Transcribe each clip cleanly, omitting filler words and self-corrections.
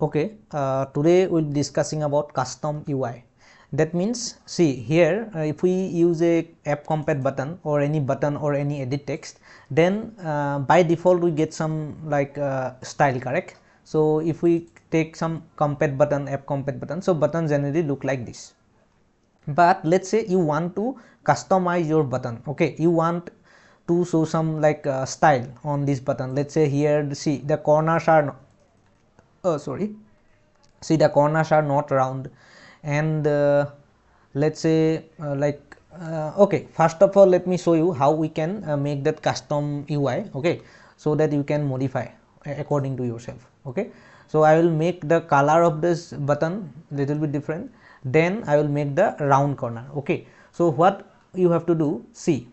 Okay, today we'll be discussing about custom UI. That means, see here, if we use a app compat button or any edit text, then by default we get some like style, correct? So if we take some compat button, app compat button, so button generally look like this. But let's say you want to customize your button. Okay, you want to show some like style on this button. Let's say here, see the corners are see the corners are not round, and let's say okay, first of all let me show you how we can make that custom UI, okay, so that you can modify according to yourself. Okay, so I will make the color of this button little bit different, then I will make the round corner. Okay, so what you have to do, see,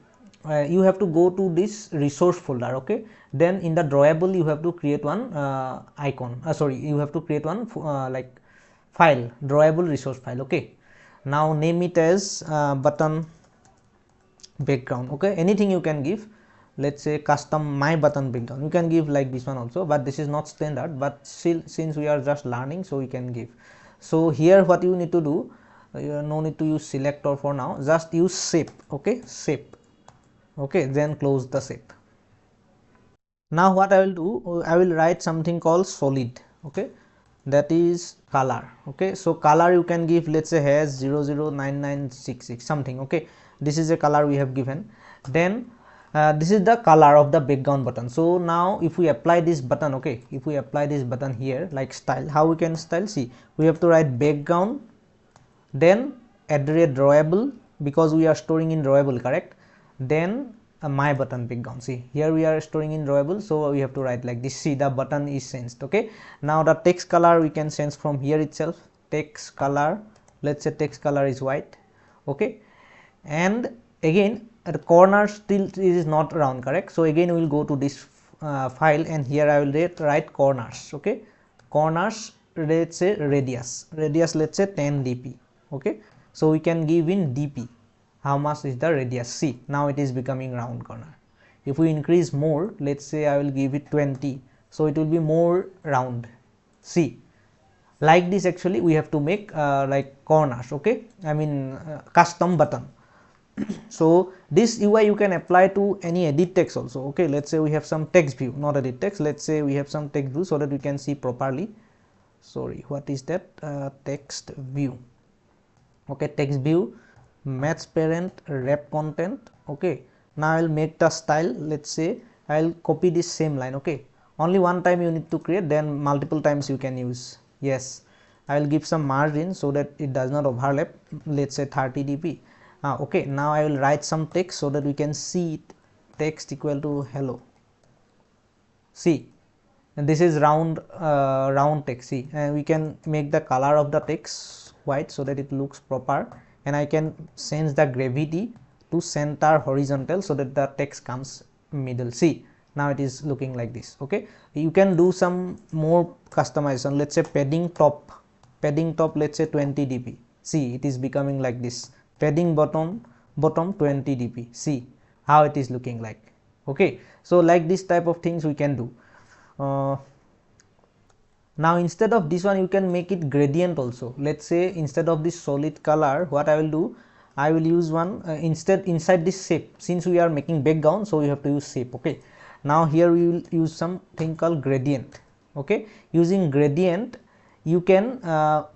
you have to go to this resource folder. Okay, then in the drawable you have to create one icon, you have to create one like file, drawable resource file. Okay, now name it as button background. Okay, anything you can give, let's say custom my button background, you can give like this one also, but this is not standard, but still since we are just learning, so we can give. So here what you need to do, no need to use selector for now, just use shape. Okay, shape. Okay, then close the shape. Now what I will do, I will write something called solid. Okay, that is color. Okay, so color you can give, let's say has 009966 something. Okay, this is a color we have given. Then this is the color of the background button. So now if we apply this button, okay, if we apply this button here like style, how we can style, see, we have to write background, then @drawable, because we are storing in drawable, correct, then my button background. See, here we are storing in drawable, so we have to write like this. See, the button is changed. Okay, now the text color we can change from here itself. Text color, let's say text color is white. Okay, and again the corner still is not round, correct, so again we will go to this file, and here I will write corners. Okay, corners, let's say radius, let's say 10 dp. Okay, so we can give in dp how much is the radius. See, now it is becoming round corner. If we increase more, let's say I will give it 20, so it will be more round. See, like this actually we have to make like corners. Okay, I mean custom button. So this UI you can apply to any edit text also. Okay, let's say we have some text view, not edit text, let's say we have some text view, so that we can see properly. Sorry, what is that? Text view. Okay, text view, match parent, wrap content. Okay, now I will make the style, let's say I will copy this same line. Okay, only one time you need to create, then multiple times you can use. Yes, I will give some margin so that it does not overlap, let's say 30 dp. Okay, now I will write some text so that we can see it. Text equal to hello. See, and this is round text. See, and we can make the color of the text white so that it looks proper, and I can change the gravity to center horizontal so that the text comes middle. See, now it is looking like this. Okay, you can do some more customization, let's say padding top, let's say 20 dp. See, it is becoming like this. Padding bottom 20 dp. See how it is looking like. Okay, so like this type of things we can do. Now instead of this one you can make it gradient also. Let's say instead of this solid color, what I will do, I will use one inside this shape, since we are making background, so we have to use shape. Okay, now here we will use something called gradient. Okay, using gradient you can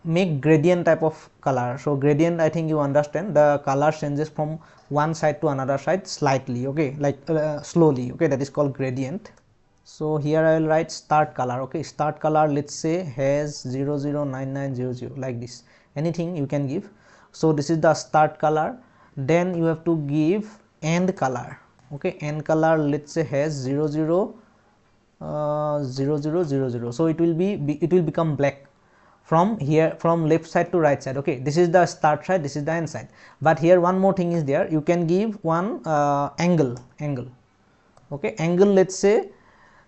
make gradient type of color. So gradient, I think you understand, the color changes from one side to another side slightly. Okay, like slowly. Okay, that is called gradient. So here I will write start color. Okay, start color, let's say has 009900, like this. Anything you can give. So this is the start color. Then you have to give end color. Okay, end color, let's say has 000000. So it will become black from here, from left side to right side. Okay, this is the start side, this is the end side. But here one more thing is there, you can give one angle. Okay, angle, let's say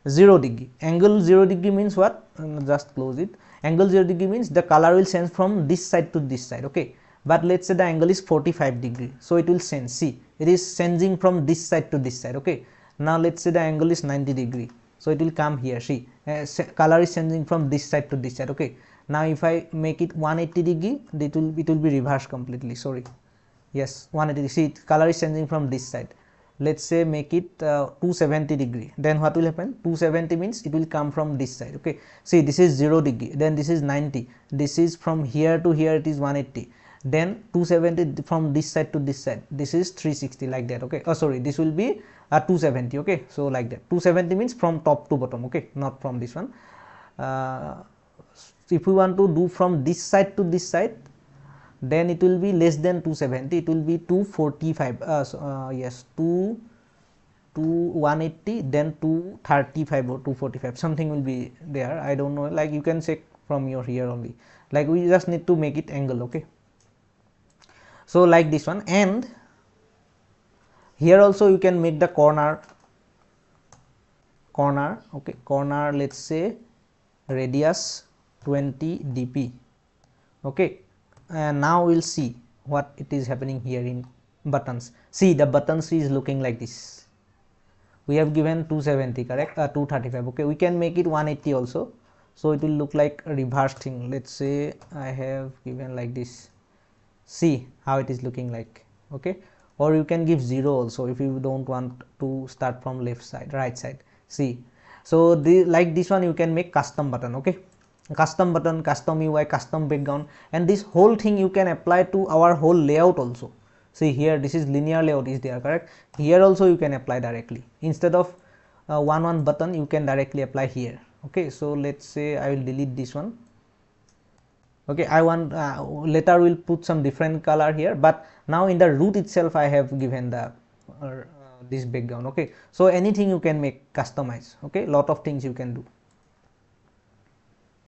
0 degree. Angle 0 degree means what? Just close it. Angle 0 degree means the color will change from this side to this side. Okay, but let's say the angle is 45 degree, so it will change. See, it is changing from this side to this side. Okay, now let's say the angle is 90 degree. so it will come here. See, color is changing from this side to this side. Okay, now if I make it 180 degree, it will be reversed completely. Sorry, yes, 180. See, color is changing from this side. Let's say make it 270 degree, then what will happen? 270 means it will come from this side. Okay, see, this is 0 degree, then this is 90, this is from here to here, it is 180, then 270 from this side to this side, this is 360, like that. Okay, oh sorry, this will be 270. Okay, so like that, 270 means from top to bottom. Okay, not from this one. If we want to do from this side to this side, then it will be less than 270, it will be 245. Yes, 180, then 235 or 245, something will be there. I don't know, like you can check from your here only, like we just need to make it angle. Okay, so like this one, and here also you can make the corner. Okay, corner, let's say radius 20 dp. Okay, and now we'll see what it is happening here in buttons. See, the buttons is looking like this. We have given 270, correct? 235. Okay, we can make it 180 also, so it will look like a reverse thing. Let's say I have given like this. See how it is looking like. Okay, or you can give 0 also if you don't want to start from left side, right side. See, so like this one you can make custom button. Okay, custom button, custom UI, custom background, and this whole thing you can apply to our whole layout also. See here, this is linear layout is there, correct? Here also you can apply directly, instead of one button you can directly apply here. Okay, so let's say I will delete this one. Okay, I want later we'll put some different color here, but now in the root itself I have given the this background. Okay, so anything you can make, customize. Okay, lot of things you can do.